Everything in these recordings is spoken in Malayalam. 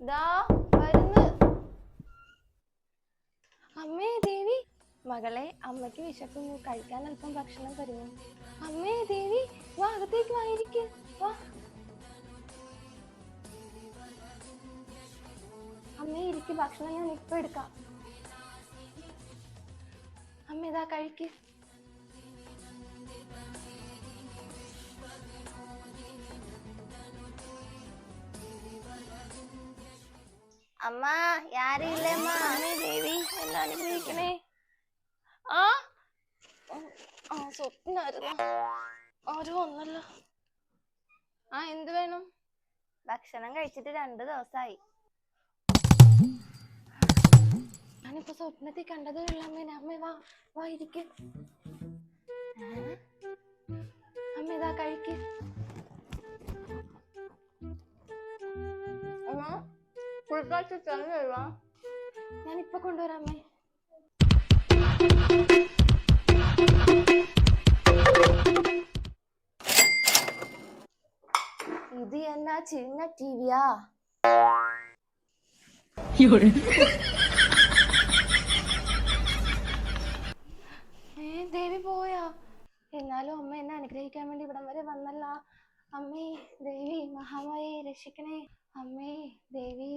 ദാ വരുന്ന്. അമ്മേ ദേവി, മകളെ അമ്മയ്ക്ക് വിശക്കുന്നു, കഴിക്കാൻ അല്പം ഭക്ഷണം തരുമോ? അമ്മേ ദേവി, വാ അകത്തേക്ക് വായിരിക്ക്, വാ. അമ്മേ ഇരിക്ക്, ഭക്ഷണം ഞാൻ ഇപ്പൊ എടുക്കാം. അമ്മ ഇതാ കഴിക്ക്. അമ്മ യാരും ഇല്ലേ അമ്മ? അമ്മേ ദേവി എന്നെ അനുഗ്രഹിക്കണേ. ആ ആ സ്വപ്നായിരുന്നു, ആരും വന്നല്ലോ. എന്ത് വേണം? ഭക്ഷണം കഴിച്ചിട്ട് 2 ദിവസമായി. ഞാനിപ്പോ സ്വപ്നത്തിൽ കണ്ടതേ ഉള്ളൂ അമ്മേ. അമ്മ വാ, വാ ഇരിക്ക്. അമ്മ ഇതാ കഴിക്ക്. ഞാനിപ്പൊ കൊണ്ടുവരാം അമ്മേ. ഇത് എന്നാ ചിന്ന ടിവിയാ? ദേവി പോയാ? എന്നാലും അമ്മ എന്നെ അനുഗ്രഹിക്കാൻ വേണ്ടി ഇവിടം വരെ വന്നല്ല. അമ്മേ ദേവി, മഹാമായെ രക്ഷിക്കണേ. അമ്മേ ദേവി.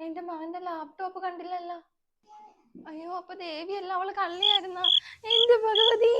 എന്റെ മകന്റെ ലാപ്ടോപ്പ് കണ്ടില്ലല്ലോ. അയ്യോ, അപ്പൊ ദേവിയല്ല, അവള് കള്ളിയായിരുന്ന? എന്റെ ഭഗവതി.